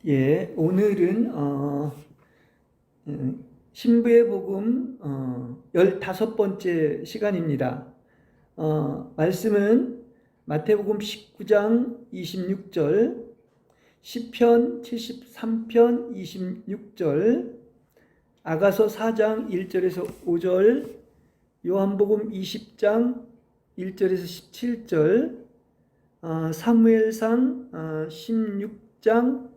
예, 오늘은 신부의 복음 15번째 시간입니다. 말씀은 마태복음 19장 26절, 시편 73편 26절, 아가서 4장 1절에서 5절, 요한복음 20장 1절에서 17절, 사무엘상 16장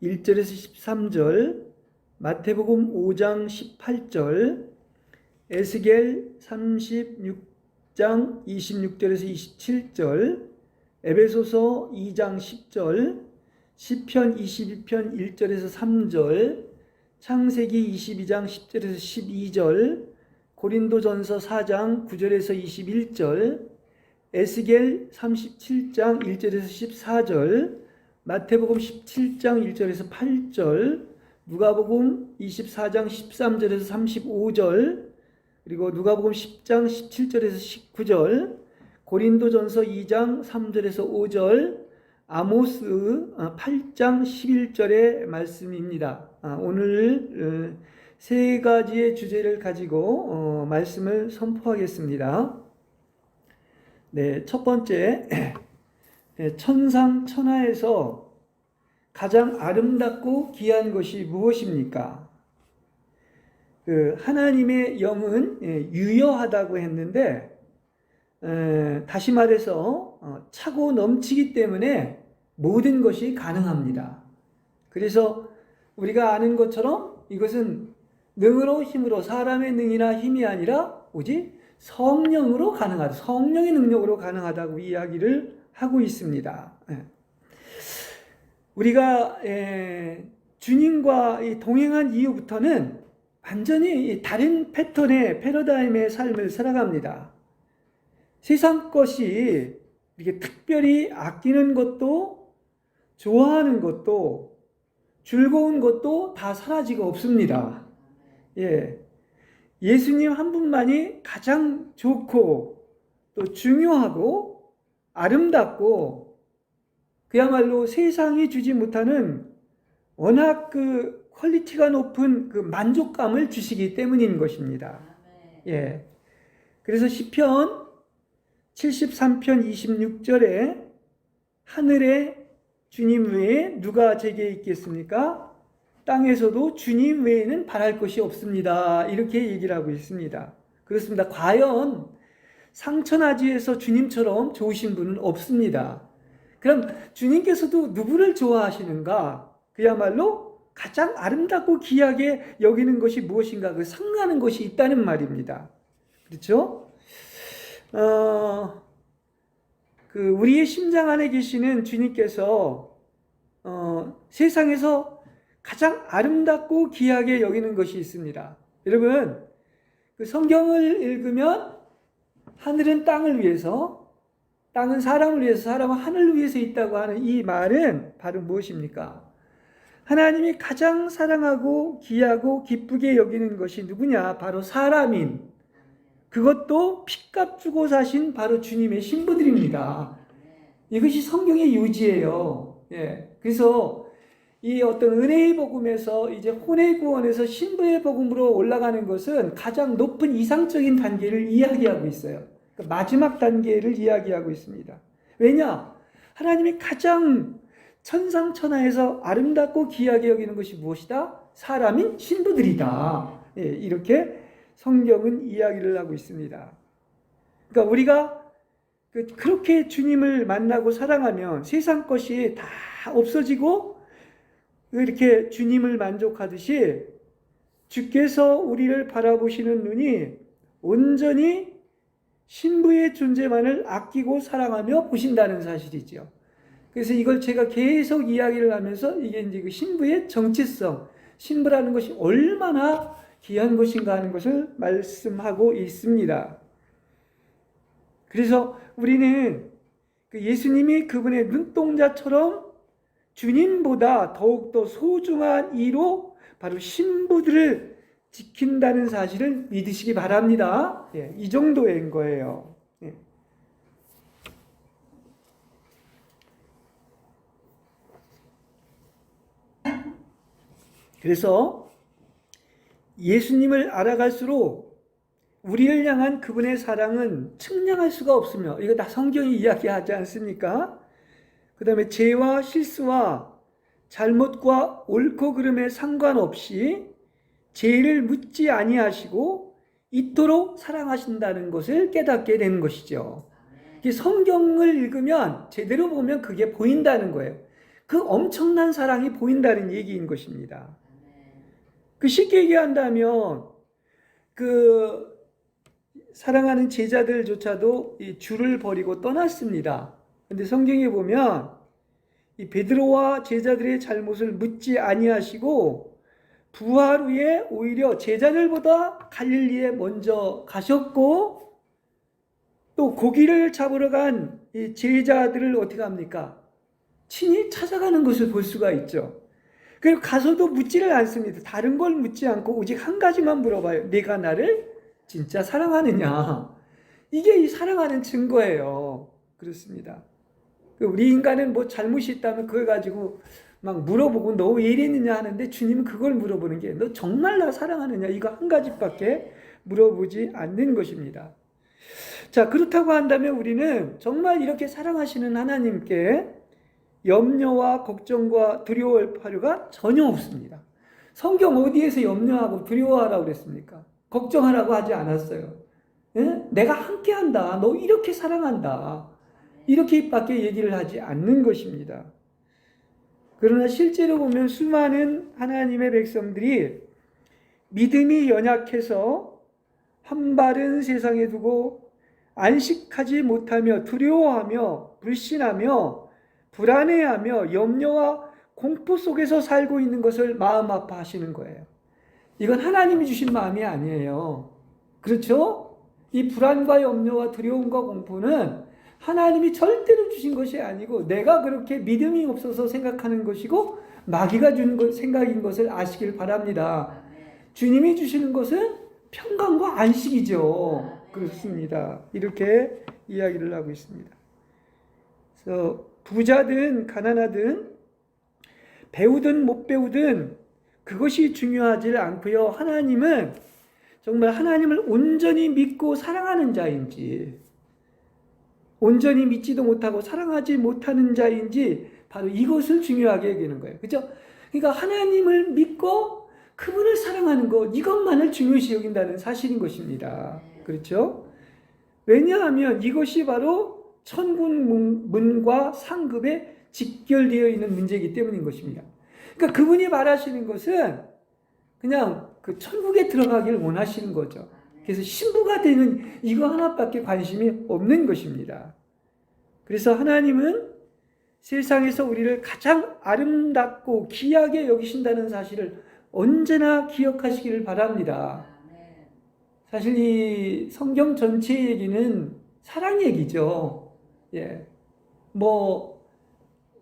1절에서 13절, 마태복음 5장 18절, 에스겔 36장 26절에서 27절, 에베소서 2장 10절, 시편 22편 1절에서 3절, 창세기 22장 10절에서 12절, 고린도전서 4장 9절에서 21절, 에스겔 37장 1절에서 14절, 마태복음 17장 1절에서 8절, 누가복음 24장 13절에서 35절, 그리고 누가복음 10장 17절에서 19절, 고린도전서 2장 3절에서 5절, 아모스 8장 11절의 말씀입니다. 오늘 세 가지의 주제를 가지고 말씀을 선포하겠습니다. 네, 첫 번째, 천상천하에서 가장 아름답고 귀한 것이 무엇입니까? 하나님의 영은 유여하다고 했는데, 다시 말해서 차고 넘치기 때문에 모든 것이 가능합니다. 그래서 우리가 아는 것처럼 이것은 능으로 힘으로, 사람의 능이나 힘이 아니라 오직 성령으로 가능하다, 성령의 능력으로 가능하다고 이야기를 하고 있습니다. 우리가 주님과 동행한 이후부터는 완전히 다른 패턴의 패러다임의 삶을 살아갑니다. 세상 것이 이렇게 특별히 아끼는 것도, 좋아하는 것도, 즐거운 것도 다 사라지고 없습니다. 예수님 한 분만이 가장 좋고 또 중요하고 아름답고, 그야말로 세상이 주지 못하는 워낙 퀄리티가 높은 만족감을 주시기 때문인 것입니다. 그래서 시편 73편 26절에 하늘에 주님 외에 누가 제게 있겠습니까? 땅에서도 주님 외에는 바랄 것이 없습니다. 이렇게 얘기를 하고 있습니다. 그렇습니다. 과연 상천하지에서 주님처럼 좋으신 분은 없습니다. 그럼 주님께서도 누구를 좋아하시는가? 그야말로 가장 아름답고 귀하게 여기는 것이 무엇인가? 상하는 것이 있다는 말입니다. 그렇죠? 우리의 심장 안에 계시는 주님께서 세상에서 가장 아름답고 귀하게 여기는 것이 있습니다. 여러분, 성경을 읽으면 하늘은 땅을 위해서, 땅은 사람을 위해서, 사람은 하늘을 위해서 있다고 하는 이 말은 바로 무엇입니까? 하나님이 가장 사랑하고 귀하고 기쁘게 여기는 것이 누구냐? 바로 사람인, 그것도 핏값 주고 사신 바로 주님의 신부들입니다. 이것이 성경의 요지예요. 그래서 이 어떤 은혜의 복음에서 이제 혼의 구원에서 신부의 복음으로 올라가는 것은 가장 높은 이상적인 단계를 이야기하고 있어요. 그러니까 마지막 단계를 이야기하고 있습니다. 왜냐? 하나님이 가장 천상천하에서 아름답고 귀하게 여기는 것이 무엇이다? 사람인 신부들이다. 이렇게 성경은 이야기를 하고 있습니다. 그러니까 우리가 그렇게 주님을 만나고 사랑하면 세상 것이 다 없어지고, 이렇게 주님을 만족하듯이 주께서 우리를 바라보시는 눈이 온전히 신부의 존재만을 아끼고 사랑하며 보신다는 사실이죠. 그래서 이걸 제가 계속 이야기를 하면서 이게 이제 신부의 정체성, 신부라는 것이 얼마나 귀한 것인가 하는 것을 말씀하고 있습니다. 그래서 우리는 예수님이 그분의 눈동자처럼 주님보다 더욱더 소중한 이로 바로 신부들을 지킨다는 사실을 믿으시기 바랍니다. 이 정도인 거예요. 그래서 예수님을 알아갈수록 우리를 향한 그분의 사랑은 측량할 수가 없으며, 이거 다 성경이 이야기하지 않습니까? 그 다음에 죄와 실수와 잘못과 옳고 그름에 상관없이 죄를 묻지 아니하시고 이토록 사랑하신다는 것을 깨닫게 되는 것이죠. 성경을 읽으면 제대로 보면 그게 보인다는 거예요. 그 엄청난 사랑이 보인다는 얘기인 것입니다. 쉽게 얘기한다면 그 사랑하는 제자들조차도 이 주를 버리고 떠났습니다. 근데 성경에 보면 이 베드로와 제자들의 잘못을 묻지 아니하시고 부활 후에 오히려 제자들보다 갈릴리에 먼저 가셨고, 또 고기를 잡으러 간 이 제자들을 어떻게 합니까? 친히 찾아가는 것을 볼 수가 있죠. 그리고 가서도 묻지를 않습니다. 다른 걸 묻지 않고 오직 한 가지만 물어봐요. 내가 나를 진짜 사랑하느냐? 이게 이 사랑하는 증거예요. 그렇습니다. 우리 인간은 뭐 잘못이 있다면 그걸 가지고 막 물어보고 너 왜 이랬느냐 하는데, 주님은 그걸 물어보는 게 너 정말 나 사랑하느냐? 이거 한 가지밖에 물어보지 않는 것입니다. 자, 그렇다고 한다면 우리는 정말 이렇게 사랑하시는 하나님께 염려와 걱정과 두려워할 필요가 전혀 없습니다. 성경 어디에서 염려하고 두려워하라고 그랬습니까? 걱정하라고 하지 않았어요. 예? 내가 함께한다. 너 이렇게 사랑한다. 이렇게밖에 얘기를 하지 않는 것입니다. 그러나 실제로 보면 수많은 하나님의 백성들이 믿음이 연약해서 한 발은 세상에 두고 안식하지 못하며 두려워하며 불신하며 불안해하며 염려와 공포 속에서 살고 있는 것을 마음 아파하시는 거예요. 이건 하나님이 주신 마음이 아니에요. 그렇죠? 이 불안과 염려와 두려움과 공포는 하나님이 절대로 주신 것이 아니고 내가 그렇게 믿음이 없어서 생각하는 것이고 마귀가 주는 생각인 것을 아시길 바랍니다. 주님이 주시는 것은 평강과 안식이죠. 그렇습니다. 이렇게 이야기를 하고 있습니다. 그래서 부자든 가난하든 배우든 못 배우든 그것이 중요하지 않고요. 하나님은 정말 하나님을 온전히 믿고 사랑하는 자인지, 온전히 믿지도 못하고 사랑하지 못하는 자인지, 바로 이것을 중요하게 여기는 거예요. 그렇죠? 그러니까 하나님을 믿고 그분을 사랑하는 것, 이것만을 중요시 여긴다는 사실인 것입니다. 그렇죠? 왜냐하면 이것이 바로 천국 문과 상급에 직결되어 있는 문제이기 때문인 것입니다. 그러니까 그분이 말하시는 것은 그냥 그 천국에 들어가기를 원하시는 거죠. 그래서 신부가 되는 이거 하나밖에 관심이 없는 것입니다. 그래서 하나님은 세상에서 우리를 가장 아름답고 귀하게 여기신다는 사실을 언제나 기억하시기를 바랍니다. 사실 이 성경 전체 얘기는 사랑 얘기죠. 예. 뭐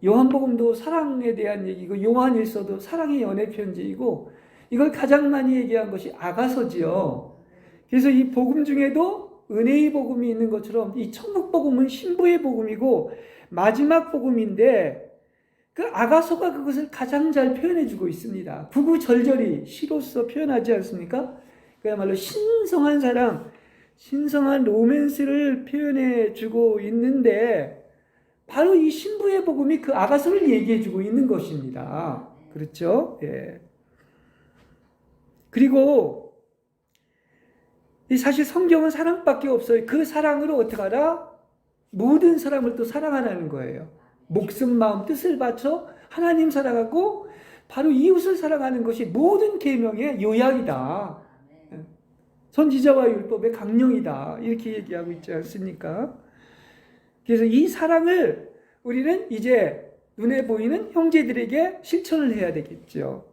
요한복음도 사랑에 대한 얘기고 요한일서도 사랑의 연애 편지이고, 이걸 가장 많이 얘기한 것이 아가서지요. 그래서 이 복음 중에도 은혜의 복음이 있는 것처럼 이 천국 복음은 신부의 복음이고 마지막 복음인데, 그 아가서가 그것을 가장 잘 표현해주고 있습니다. 구구절절히 시로서 표현하지 않습니까? 그야말로 신성한 사랑, 신성한 로맨스를 표현해주고 있는데, 바로 이 신부의 복음이 그 아가서를 얘기해주고 있는 것입니다. 그렇죠? 예. 그리고 사실 성경은 사랑밖에 없어요. 그 사랑으로 어떻게 하라? 모든 사람을 또 사랑하라는 거예요. 목숨, 마음, 뜻을 바쳐 하나님 사랑하고 바로 이웃을 사랑하는 것이 모든 계명의 요약이다. 선지자와 율법의 강령이다. 이렇게 얘기하고 있지 않습니까? 그래서 이 사랑을 우리는 이제 눈에 보이는 형제들에게 실천을 해야 되겠죠.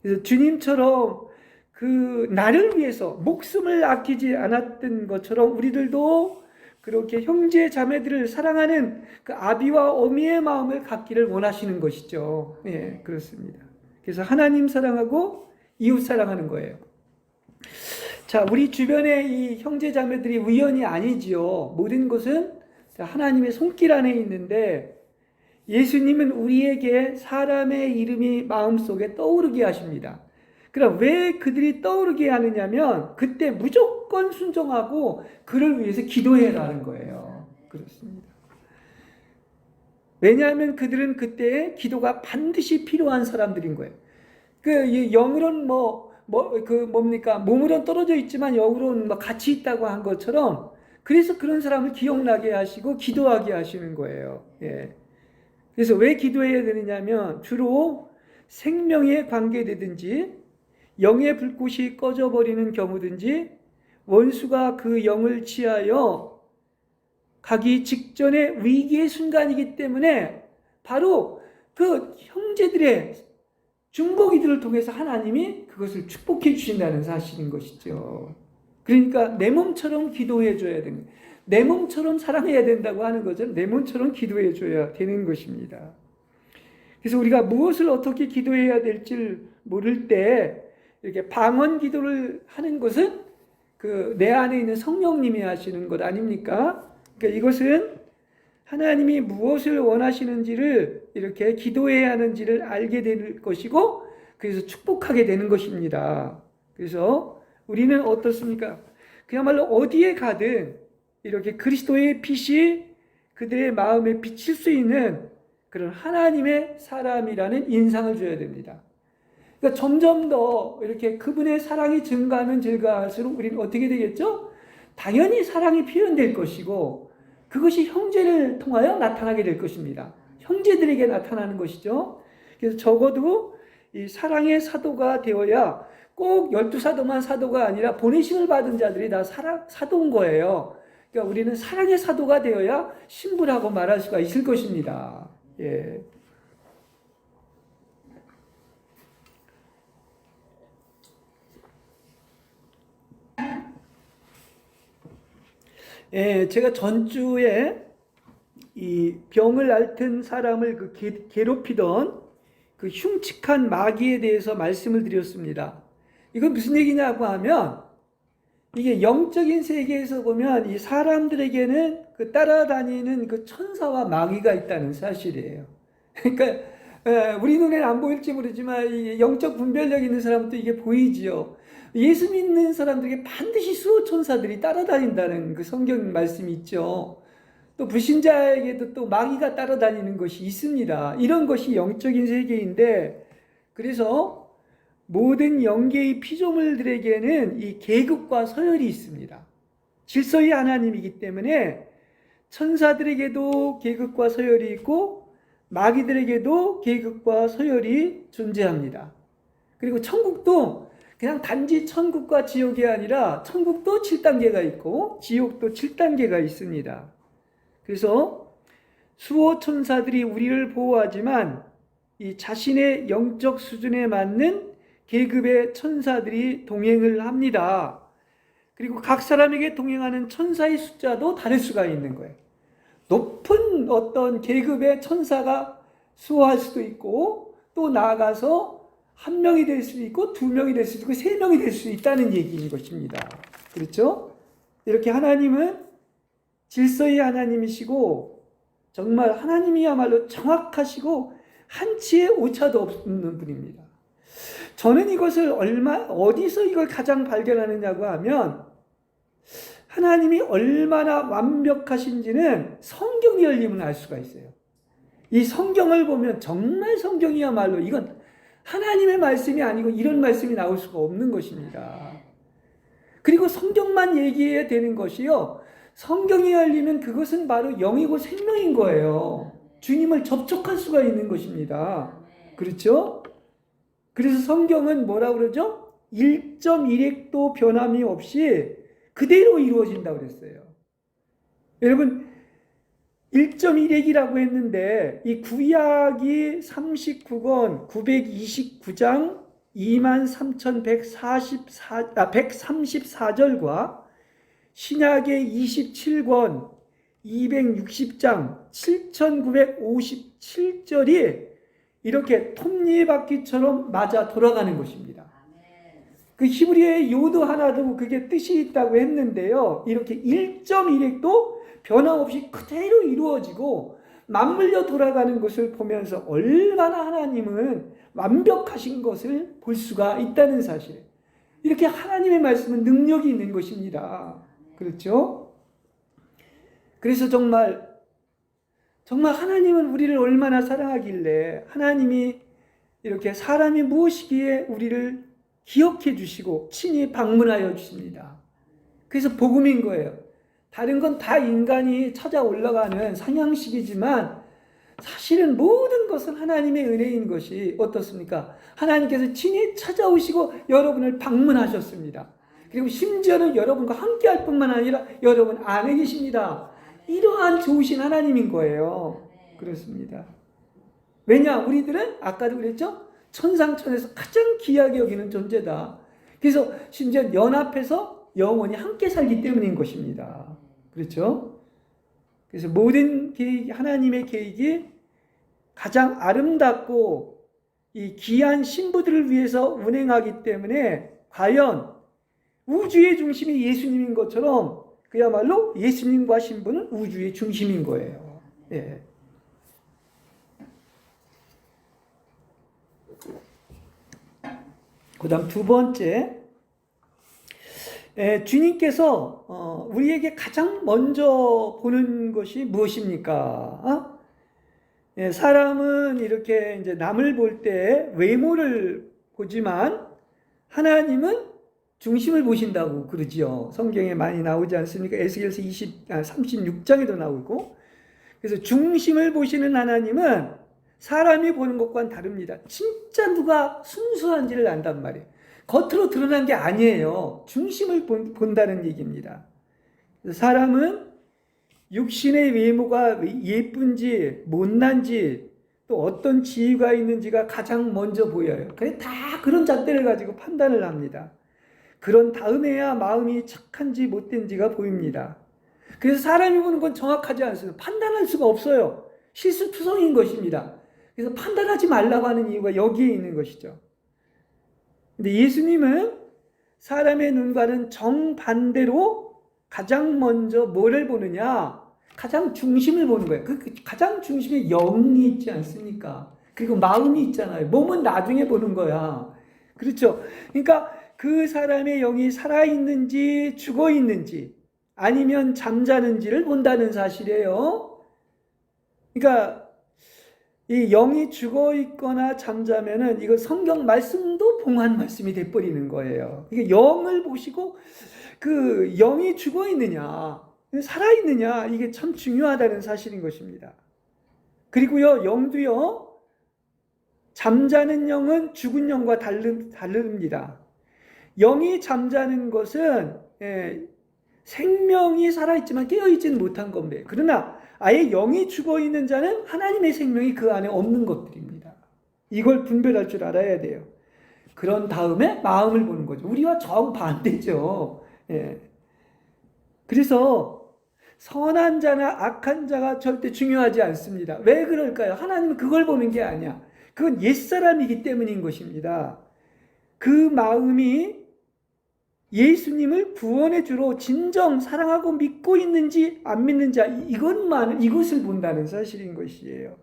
그래서 주님처럼 그 나를 위해서 목숨을 아끼지 않았던 것처럼 우리들도 그렇게 형제 자매들을 사랑하는 그 아비와 어미의 마음을 갖기를 원하시는 것이죠. 예, 그렇습니다. 그래서 하나님 사랑하고 이웃 사랑하는 거예요. 자, 우리 주변에 이 형제 자매들이 우연이 아니지요. 모든 것은 하나님의 손길 안에 있는데, 예수님은 우리에게 사람의 이름이 마음속에 떠오르게 하십니다. 그럼 왜 그들이 떠오르게 하느냐면 그때 무조건 순종하고 그를 위해서 기도해라는 거예요. 그렇습니다. 왜냐하면 그들은 그때 기도가 반드시 필요한 사람들인 거예요. 그 영으로는 뭡니까? 몸으로는 떨어져 있지만 영으로는 같이 있다고 한 것처럼 그래서 그런 사람을 기억나게 하시고 기도하게 하시는 거예요. 예. 그래서 왜 기도해야 되느냐면 주로 생명에 관계되든지 영의 불꽃이 꺼져버리는 경우든지 원수가 그 영을 취하여 가기 직전의 위기의 순간이기 때문에 바로 그 형제들의 중보기도를 통해서 하나님이 그것을 축복해 주신다는 사실인 것이죠. 그러니까 내 몸처럼 기도해 줘야 되는, 내 몸처럼 사랑해야 된다고 하는 것은 내 몸처럼 기도해 줘야 되는 것입니다. 그래서 우리가 무엇을 어떻게 기도해야 될지 모를 때 이렇게 방언 기도를 하는 것은 그 내 안에 있는 성령님이 하시는 것 아닙니까? 그러니까 이것은 하나님이 무엇을 원하시는지를 이렇게 기도해야 하는지를 알게 될 것이고 그래서 축복하게 되는 것입니다. 그래서 우리는 어떻습니까? 그야말로 어디에 가든 이렇게 그리스도의 빛이 그들의 마음에 비칠 수 있는 그런 하나님의 사람이라는 인상을 줘야 됩니다. 그러니까 점점 더 이렇게 그분의 사랑이 증가하면 증가할수록 우리는 어떻게 되겠죠? 당연히 사랑이 표현될 것이고 그것이 형제를 통하여 나타나게 될 것입니다. 형제들에게 나타나는 것이죠. 그래서 적어도 이 사랑의 사도가 되어야 꼭 12사도만 사도가 아니라 보내심을 받은 자들이 다 사도인 거예요. 그러니까 우리는 사랑의 사도가 되어야 신부라고 말할 수가 있을 것입니다. 예. 예, 제가 전주에 이 병을 앓던 사람을 괴롭히던 그 흉측한 마귀에 대해서 말씀을 드렸습니다. 이건 무슨 얘기냐고 하면 이게 영적인 세계에서 보면 이 사람들에게는 그 따라다니는 그 천사와 마귀가 있다는 사실이에요. 그러니까 우리 눈에는 안 보일지 모르지만 이 영적 분별력 있는 사람도 이게 보이지요. 예수 믿는 사람들에게 반드시 수호천사들이 따라다닌다는 그 성경 말씀이 있죠. 또 불신자에게도 또 마귀가 따라다니는 것이 있습니다. 이런 것이 영적인 세계인데 그래서 모든 영계의 피조물들에게는 이 계급과 서열이 있습니다. 질서의 하나님이기 때문에 천사들에게도 계급과 서열이 있고 마귀들에게도 계급과 서열이 존재합니다. 그리고 천국도 그냥 단지 천국과 지옥이 아니라 천국도 7단계가 있고 지옥도 7단계가 있습니다. 그래서 수호 천사들이 우리를 보호하지만 이 자신의 영적 수준에 맞는 계급의 천사들이 동행을 합니다. 그리고 각 사람에게 동행하는 천사의 숫자도 다를 수가 있는 거예요. 높은 어떤 계급의 천사가 수호할 수도 있고 또 나아가서 한 명이 될 수도 있고 두 명이 될 수도 있고 세 명이 될 수도 있다는 얘기인 것입니다. 그렇죠? 이렇게 하나님은 질서의 하나님이시고 정말 하나님이야말로 정확하시고 한치의 오차도 없는 분입니다. 저는 이것을 어디서 이걸 가장 발견하느냐고 하면 하나님이 얼마나 완벽하신지는 성경이 열리면 알 수가 있어요. 이 성경을 보면 정말 성경이야말로 이건 하나님의 말씀이 아니고 이런 말씀이 나올 수가 없는 것입니다. 그리고 성경만 얘기해야 되는 것이요. 성경이 열리면 그것은 바로 영이고 생명인 거예요. 주님을 접촉할 수가 있는 것입니다. 그렇죠? 그래서 성경은 뭐라고 그러죠? 1.1핵도 변함이 없이 그대로 이루어진다고 그랬어요. 여러분 1.1핵이라고 했는데 이 구약이 39권 929장 23,134절과 신약의 27권 260장 7,957절이 이렇게 톱니바퀴처럼 맞아 돌아가는 것입니다. 그 히브리어의 요도 하나도 그게 뜻이 있다고 했는데요. 이렇게 1.1핵도 변함없이 그대로 이루어지고 맞물려 돌아가는 것을 보면서 얼마나 하나님은 완벽하신 것을 볼 수가 있다는 사실. 이렇게 하나님의 말씀은 능력이 있는 것입니다. 그렇죠? 그래서 정말 하나님은 우리를 얼마나 사랑하길래 하나님이 이렇게 사람이 무엇이기에 우리를 기억해 주시고 친히 방문하여 주십니다. 그래서 복음인 거예요. 다른 건 다 인간이 찾아 올라가는 상향식이지만 사실은 모든 것은 하나님의 은혜인 것이 어떻습니까? 하나님께서 친히 찾아오시고 여러분을 방문하셨습니다. 그리고 심지어는 여러분과 함께 할 뿐만 아니라 여러분 안에 계십니다. 이러한 좋으신 하나님인 거예요. 그렇습니다. 왜냐? 우리들은 아까도 그랬죠? 천상천에서 가장 귀하게 여기는 존재다. 그래서 심지어 연합해서 영원히 함께 살기 때문인 것입니다. 그렇죠? 그래서 모든 계획, 하나님의 계획이 가장 아름답고 이 귀한 신부들을 위해서 운행하기 때문에 과연 우주의 중심이 예수님인 것처럼 그야말로 예수님과 신부는 우주의 중심인 거예요. 예. 그 다음 두 번째, 주님께서 우리에게 가장 먼저 보는 것이 무엇입니까? 사람은 이렇게 이제 남을 볼 때 외모를 보지만 하나님은 중심을 보신다고 그러지요. 성경에 많이 나오지 않습니까? 에스겔서 36장에도 나오고. 그래서 중심을 보시는 하나님은 사람이 보는 것과는 다릅니다. 진짜 누가 순수한지를 안단 말이에요. 겉으로 드러난 게 아니에요. 중심을 본다는 얘기입니다. 사람은 육신의 외모가 예쁜지 못난지 또 어떤 지위가 있는지가 가장 먼저 보여요. 그래 다 그런 잣대를 가지고 판단을 합니다. 그런 다음에야 마음이 착한지 못된지가 보입니다. 그래서 사람이 보는 건 정확하지 않습니다. 판단할 수가 없어요. 실수투성인 것입니다. 그래서 판단하지 말라고 하는 이유가 여기에 있는 것이죠. 근데 예수님은 사람의 눈과는 정반대로 가장 먼저 뭐를 보느냐? 가장 중심을 보는 거예요. 그 가장 중심에 영이 있지 않습니까? 그리고 마음이 있잖아요. 몸은 나중에 보는 거야. 그렇죠? 그러니까 그 사람의 영이 살아있는지 죽어있는지 아니면 잠자는지를 본다는 사실이에요. 그러니까 이 영이 죽어있거나 잠자면은 이거 성경 말씀도 봉한 말씀이 돼버리는 거예요. 이게 영을 보시고 그 영이 죽어있느냐 살아있느냐 이게 참 중요하다는 사실인 것입니다. 그리고요 영도요 잠자는 영은 죽은 영과 다릅니다. 영이 잠자는 것은 생명이 살아있지만 깨어있지는 못한 겁니다. 그러나 아예 영이 죽어있는 자는 하나님의 생명이 그 안에 없는 것들입니다. 이걸 분별할 줄 알아야 돼요. 그런 다음에 마음을 보는 거죠. 우리와 정반대죠. 그래서 선한 자나 악한 자가 절대 중요하지 않습니다. 왜 그럴까요? 하나님은 그걸 보는 게 아니야. 그건 옛사람이기 때문인 것입니다. 그 마음이 예수님을 구원의 주로 진정 사랑하고 믿고 있는지 안 믿는지 이것을 본다는 사실인 것이에요.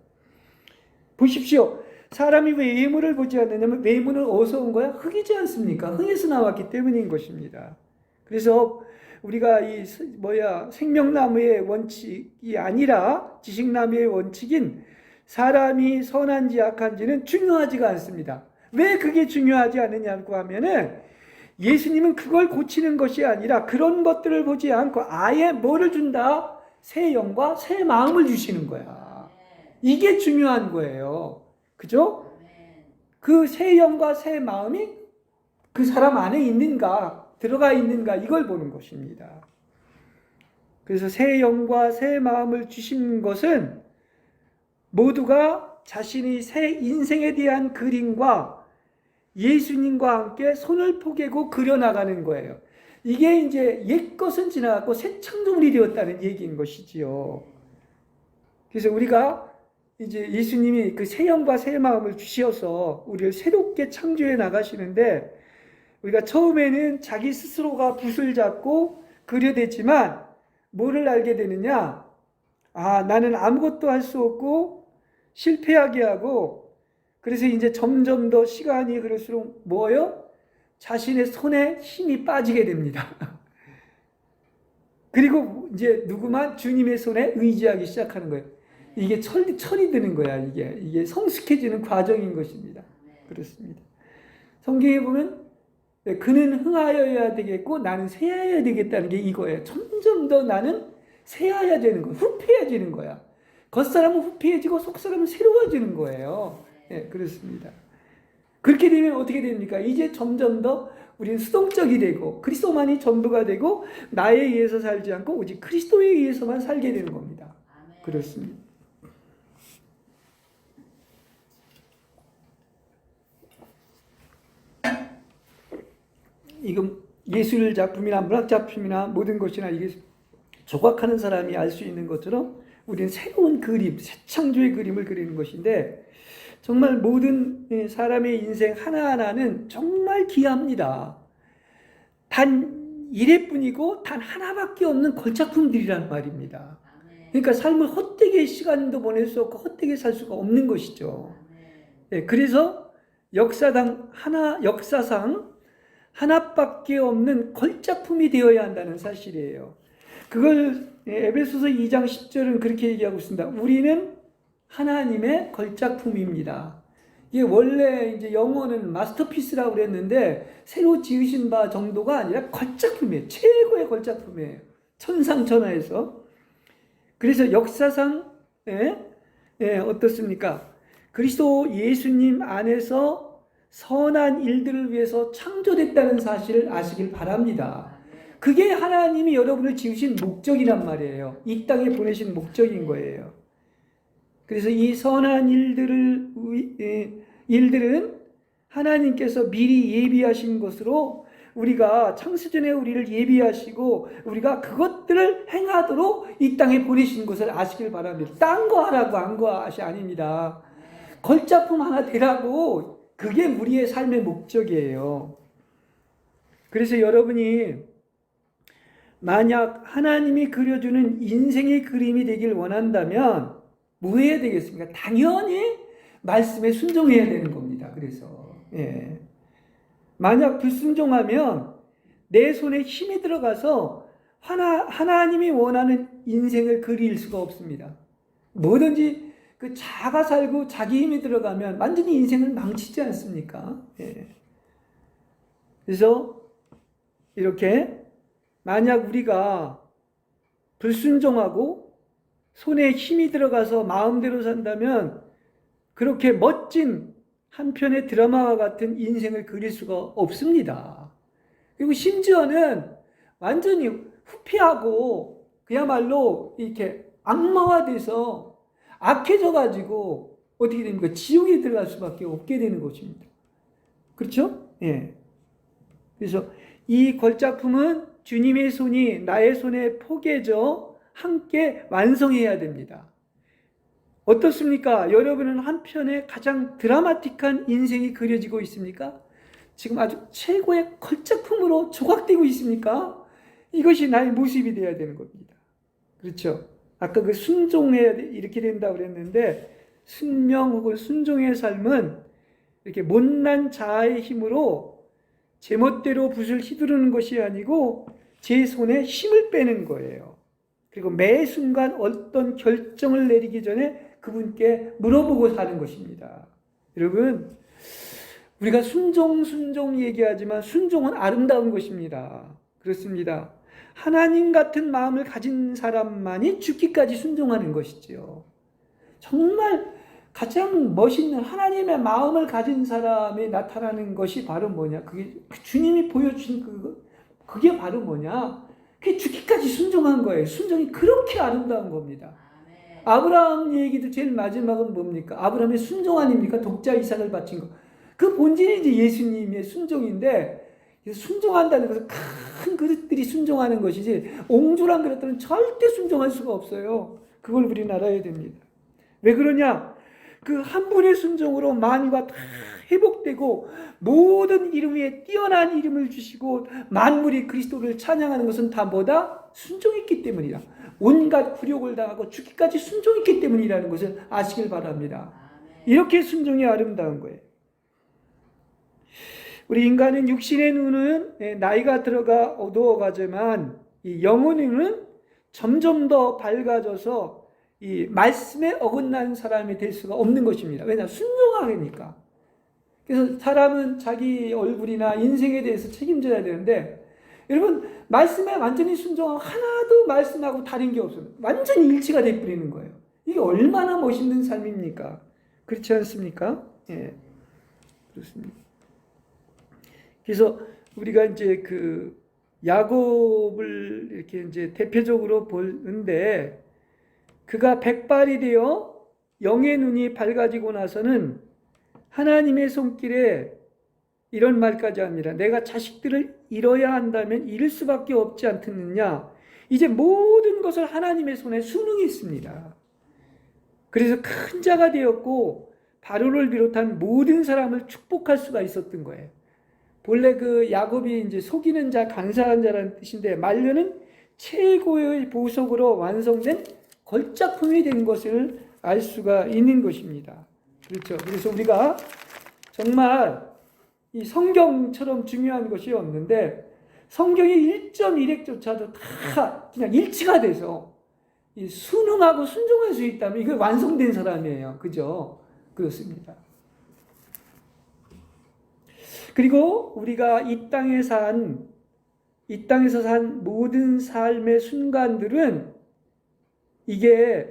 보십시오. 사람이 왜 외모를 보지 않느냐면 외모는 어디서 온 거야? 흙이지 않습니까? 흙에서 나왔기 때문인 것입니다. 그래서 우리가 생명나무의 원칙이 아니라 지식나무의 원칙인 사람이 선한지 악한지는 중요하지가 않습니다. 왜 그게 중요하지 않느냐고 하면은 예수님은 그걸 고치는 것이 아니라 그런 것들을 보지 않고 아예 뭐를 준다? 새 영과 새 마음을 주시는 거야. 이게 중요한 거예요. 그죠? 그 새 영과 새 마음이 그 사람 안에 있는가, 들어가 있는가, 이걸 보는 것입니다. 그래서 새 영과 새 마음을 주신 것은 모두가 자신의 새 인생에 대한 그림과 예수님과 함께 손을 포개고 그려나가는 거예요. 이게 이제 옛 것은 지나갔고 새 창조물이 되었다는 얘기인 것이지요. 그래서 우리가 이제 예수님이 그 새 영과 새 마음을 주셔서 우리를 새롭게 창조해 나가시는데 우리가 처음에는 자기 스스로가 붓을 잡고 그려댔지만 뭐를 알게 되느냐? 아, 나는 아무것도 할 수 없고 실패하게 하고, 그래서 이제 점점 더 시간이 그럴수록 뭐예요? 자신의 손에 힘이 빠지게 됩니다. 그리고 이제 누구만 주님의 손에 의지하기 시작하는 거예요. 이게 철이 드는 거야. 이게 성숙해지는 과정인 것입니다. 그렇습니다. 성경에 보면 그는 흥하여야 되겠고 나는 쇠하여야 되겠다는 게 이거예요. 점점 더 나는 쇠하여야 되는 거야. 후패해지는 거야. 겉사람은 후패해지고 속사람은 새로워지는 거예요. 네, 그렇습니다. 그렇게 되면 어떻게 됩니까? 이제 점점 더 우리는 수동적이 되고 그리스도만이 전부가 되고 나에 의해서 살지 않고 오직 그리스도에 의해서만 살게 되는 겁니다. 그렇습니다. 이건 예술 작품이나 문학 작품이나 모든 것이나 이게 조각하는 사람이 알 수 있는 것처럼 우리는 새로운 그림, 새 창조의 그림을 그리는 것인데 정말 모든 사람의 인생 하나하나는 정말 귀합니다. 단 1회뿐이고 단 하나밖에 없는 걸작품들이란 말입니다. 그러니까 삶을 헛되게 시간도 보낼 수 없고 헛되게 살 수가 없는 것이죠. 그래서 역사상 하나밖에 없는 걸작품이 되어야 한다는 사실이에요. 그걸 에베소서 2장 10절은 그렇게 얘기하고 있습니다. 우리는 하나님의 걸작품입니다. 이게 원래 이제 영어는 마스터피스라고 그랬는데 새로 지으신 바 정도가 아니라 걸작품이에요. 최고의 걸작품이에요. 천상천하에서. 그래서 역사상 어떻습니까? 그리스도 예수님 안에서 선한 일들을 위해서 창조됐다는 사실을 아시길 바랍니다. 그게 하나님이 여러분을 지으신 목적이란 말이에요. 이 땅에 보내신 목적인 거예요. 그래서 이 선한 일들은 하나님께서 미리 예비하신 것으로 우리가 창세전에 우리를 예비하시고 우리가 그것들을 행하도록 이 땅에 보내신 것을 아시길 바랍니다. 딴 거 하라고 한 것이 아닙니다. 걸작품 하나 되라고 그게 우리의 삶의 목적이에요. 그래서 여러분이 만약 하나님이 그려주는 인생의 그림이 되길 원한다면 뭐 해야 되겠습니까? 당연히 말씀에 순종해야 되는 겁니다. 그래서 만약 불순종하면 내 손에 힘이 들어가서 하나님이 원하는 인생을 그릴 수가 없습니다. 뭐든지 그 자가 살고 자기 힘이 들어가면 완전히 인생을 망치지 않습니까? 그래서 이렇게 만약 우리가 불순종하고 손에 힘이 들어가서 마음대로 산다면 그렇게 멋진 한 편의 드라마와 같은 인생을 그릴 수가 없습니다. 그리고 심지어는 완전히 후피하고 그야말로 이렇게 악마화돼서 악해져가지고 어떻게 됩니까? 지옥에 들어갈 수밖에 없게 되는 것입니다. 그렇죠? 그래서 이 걸작품은 주님의 손이 나의 손에 포개져 함께 완성해야 됩니다. 어떻습니까? 여러분은 한편의 가장 드라마틱한 인생이 그려지고 있습니까? 지금 아주 최고의 걸작품으로 조각되고 있습니까? 이것이 나의 모습이 되어야 되는 겁니다. 그렇죠? 아까 그 순종해야 돼, 이렇게 된다고 그랬는데 순명 혹은 순종의 삶은 이렇게 못난 자아의 힘으로 제멋대로 붓을 휘두르는 것이 아니고 제 손에 힘을 빼는 거예요. 그리고 매 순간 어떤 결정을 내리기 전에 그분께 물어보고 사는 것입니다. 여러분, 우리가 순종 얘기하지만 순종은 아름다운 것입니다. 그렇습니다. 하나님 같은 마음을 가진 사람만이 죽기까지 순종하는 것이지요. 정말 가장 멋있는 하나님의 마음을 가진 사람이 나타나는 것이 바로 뭐냐? 그게 주님이 보여주신 그게 바로 뭐냐? 그게 죽기까지 순종한 거예요. 순종이 그렇게 아름다운 겁니다. 아브라함 얘기도 제일 마지막은 뭡니까? 아브라함의 순종 아닙니까? 독자 이삭을 바친 거. 그 본질이 이제 예수님의 순종인데 순종한다는 것은 큰 그릇들이 순종하는 것이지 옹졸한 그릇들은 절대 순종할 수가 없어요. 그걸 우리는 알아야 됩니다. 왜 그러냐? 그 한 분의 순종으로 만유가 다 회복되고 모든 이름 위에 뛰어난 이름을 주시고 만물이 그리스도를 찬양하는 것은 다 뭐다? 순종했기 때문이다. 온갖 굴욕을 당하고 죽기까지 순종했기 때문이라는 것을 아시길 바랍니다. 이렇게 순종이 아름다운 거예요. 우리 인간은 육신의 눈은 나이가 들어가 어두워가지만 이 영혼의 눈은 점점 더 밝아져서 이 말씀에 어긋난 사람이 될 수가 없는 것입니다. 왜냐? 순종하니까. 그래서 사람은 자기 얼굴이나 인생에 대해서 책임져야 되는데, 여러분 말씀에 완전히 순종하고 하나도 말씀하고 다른 게 없어요. 완전히 일치가 되어버리는 거예요. 이게 얼마나 멋있는 삶입니까? 그렇지 않습니까? 예, 그렇습니다. 그래서 우리가 이제 그 야곱을 이렇게 이제 대표적으로 보는데, 그가 백발이 되어 영의 눈이 밝아지고 나서는 하나님의 손길에 이런 말까지 합니다. 내가 자식들을 잃어야 한다면 잃을 수밖에 없지 않겠느냐. 이제 모든 것을 하나님의 손에 순응했습니다. 그래서 큰 자가 되었고 바로를 비롯한 모든 사람을 축복할 수가 있었던 거예요. 본래 그 야곱이 이제 속이는 자, 간사한 자라는 뜻인데, 말년은 최고의 보석으로 완성된 걸작품이 된 것을 알 수가 있는 것입니다. 그렇죠. 그래서 우리가 정말 이 성경처럼 중요한 것이 없는데, 성경의 1.1핵조차도 다 그냥 일치가 돼서 이 순응하고 순종할 수 있다면 이거 완성된 사람이에요. 그죠? 그렇습니다. 그리고 우리가 이 땅에서 산 모든 삶의 순간들은 이게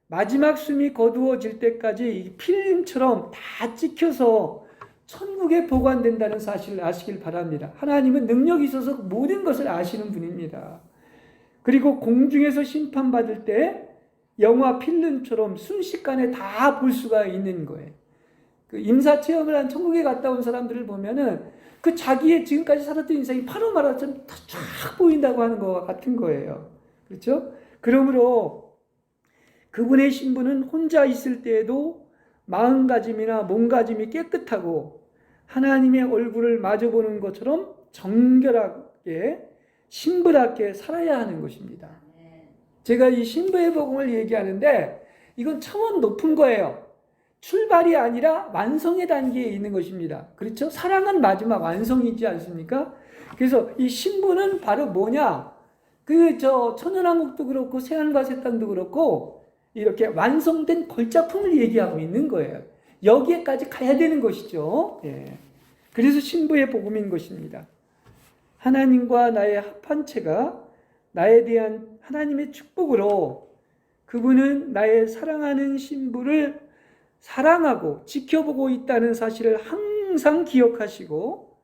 마지막 숨이 거두어질 때까지 필름처럼 다 찍혀서 천국에 보관된다는 사실을 아시길 바랍니다. 하나님은 능력이 있어서 모든 것을 아시는 분입니다. 그리고 공중에서 심판받을 때 영화 필름처럼 순식간에 다 볼 수가 있는 거예요. 그 임사체험을 한 천국에 갔다 온 사람들을 보면은 그 자기의 지금까지 살았던 인생이 파노라마처럼 다 쫙 보인다고 하는 것과 같은 거예요. 그렇죠? 그러므로 그분의 신부는 혼자 있을 때에도 마음가짐이나 몸가짐이 깨끗하고 하나님의 얼굴을 마주보는 것처럼 정결하게 신부답게 살아야 하는 것입니다. 제가 이 신부의 복음을 얘기하는데 이건 차원 높은 거예요. 출발이 아니라 완성의 단계에 있는 것입니다. 그렇죠? 사랑은 마지막 완성이지 않습니까? 그래서 이 신부는 바로 뭐냐? 천연왕국도 그렇고 새하늘과 새 땅도 그렇고 이렇게 완성된 걸작품을 얘기하고 있는 거예요. 여기에까지 가야 되는 것이죠. 예. 그래서 신부의 복음인 것입니다. 하나님과 나의 합한 채가 나에 대한 하나님의 축복으로 그분은 나의 사랑하는 신부를 사랑하고 지켜보고 있다는 사실을 항상 기억하시고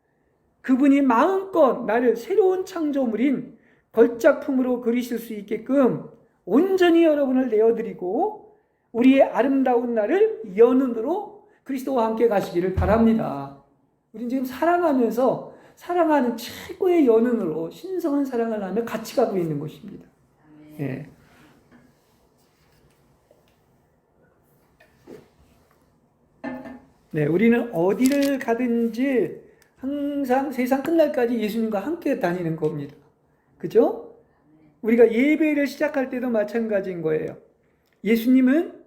그분이 마음껏 나를 새로운 창조물인 걸작품으로 그리실 수 있게끔 온전히 여러분을 내어드리고 우리의 아름다운 날을 연은으로 그리스도와 함께 가시기를 바랍니다. 우리는 지금 사랑하면서 사랑하는 최고의 연은으로 신성한 사랑을 하며 같이 가고 있는 것입니다. 예. 네, 우리는 어디를 가든지 항상 세상 끝날까지 예수님과 함께 다니는 겁니다. 그죠? 우리가 예배를 시작할 때도 마찬가지인 거예요. 예수님은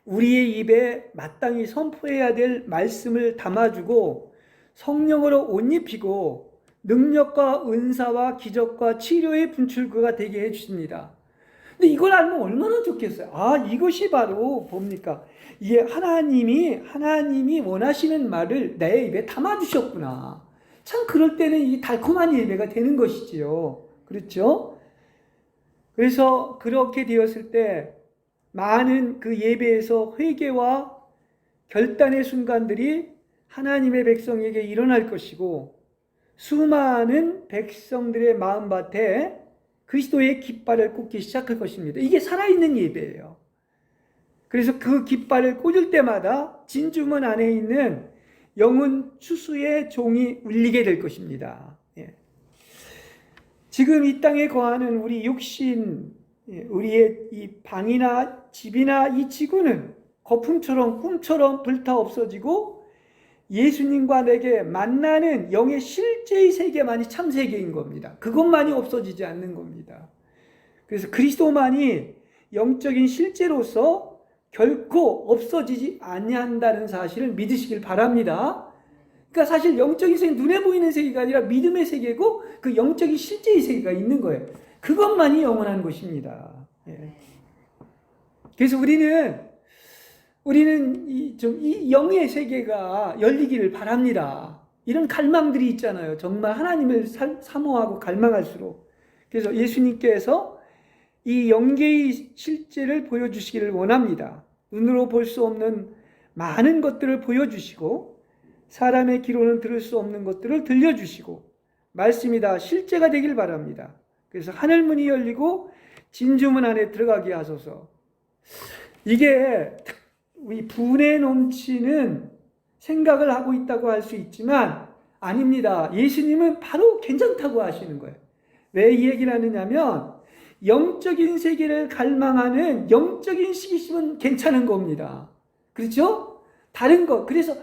우리의 입에 마땅히 선포해야 될 말씀을 담아주고 성령으로 옷 입히고 능력과 은사와 기적과 치료의 분출구가 되게 해주십니다. 근데 이걸 알면 얼마나 좋겠어요. 아, 이것이 바로 뭡니까? 이게 하나님이 원하시는 말을 내 입에 담아주셨구나. 참 그럴 때는 이 달콤한 예배가 되는 것이지요. 그렇죠? 그래서 그렇게 되었을 때 많은 그 예배에서 회개와 결단의 순간들이 하나님의 백성에게 일어날 것이고 수많은 백성들의 마음밭에 그리스도의 깃발을 꽂기 시작할 것입니다. 이게 살아있는 예배예요. 그래서 그 깃발을 꽂을 때마다 진주문 안에 있는 영혼 추수의 종이 울리게 될 것입니다. 예. 지금 이 땅에 거하는 우리 육신, 우리의 이 방이나 집이나 이 지구는 거품처럼 꿈처럼 불타 없어지고 예수님과 내게 만나는 영의 실제의 세계만이 참 세계인 겁니다. 그것만이 없어지지 않는 겁니다. 그래서 그리스도만이 영적인 실제로서 결코 없어지지 아니한다는 사실을 믿으시길 바랍니다. 그러니까 사실 영적인 세계, 눈에 보이는 세계가 아니라 믿음의 세계고 그 영적인 실제의 세계가 있는 거예요. 그것만이 영원한 것입니다. 예. 그래서 우리는 이 영의 세계가 열리기를 바랍니다. 이런 갈망들이 있잖아요. 정말 하나님을 사모하고 갈망할수록. 그래서 예수님께서 이 영계의 실제를 보여주시기를 원합니다. 눈으로 볼 수 없는 많은 것들을 보여주시고 사람의 귀로는 들을 수 없는 것들을 들려주시고 말씀이 다 실제가 되길 바랍니다. 그래서 하늘문이 열리고 진주문 안에 들어가게 하소서. 이게 우리 분에 넘치는 생각을 하고 있다고 할 수 있지만 아닙니다. 예수님은 바로 괜찮다고 하시는 거예요. 왜 이 얘기를 하느냐면 영적인 세계를 갈망하는 영적인 시기심은 괜찮은 겁니다. 그렇죠? 다른 것. 그래서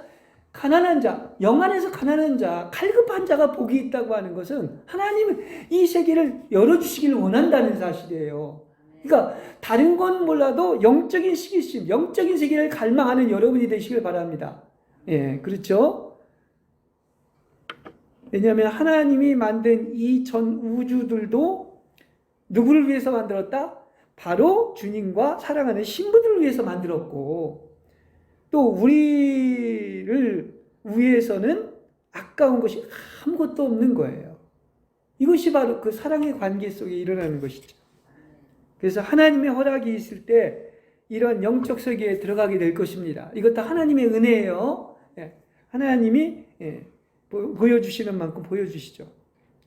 가난한 자, 영 안에서 가난한 자, 칼급한 자가 복이 있다고 하는 것은 하나님은 이 세계를 열어주시기를 원한다는 사실이에요. 그러니까 다른 건 몰라도 영적인 시기심, 영적인 세계를 갈망하는 여러분이 되시길 바랍니다. 예, 그렇죠? 왜냐하면 하나님이 만든 이 전 우주들도 누구를 위해서 만들었다? 바로 주님과 사랑하는 신부들을 위해서 만들었고 또 우리를 위해서는 아까운 것이 아무것도 없는 거예요. 이것이 바로 그 사랑의 관계 속에 일어나는 것이죠. 그래서 하나님의 허락이 있을 때 이런 영적 세계에 들어가게 될 것입니다. 이것도 하나님의 은혜예요. 하나님이 보여주시는 만큼 보여주시죠.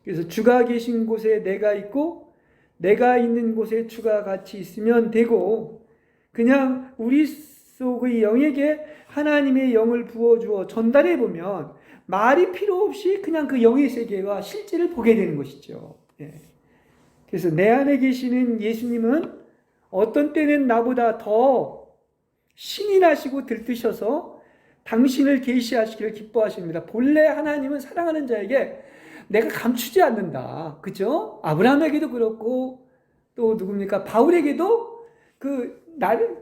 그래서 주가 계신 곳에 내가 있고 내가 있는 곳에 주가 같이 있으면 되고 그냥 우리 속의 영에게 하나님의 영을 부어주어 전달해 보면 말이 필요 없이 그냥 그 영의 세계와 실제를 보게 되는 것이죠. 그래서 내 안에 계시는 예수님은 어떤 때는 나보다 더 신이 나시고 들뜨셔서 당신을 계시하시기를 기뻐하십니다. 본래 하나님은 사랑하는 자에게 내가 감추지 않는다. 그죠? 아브라함에게도 그렇고 또 누굽니까? 바울에게도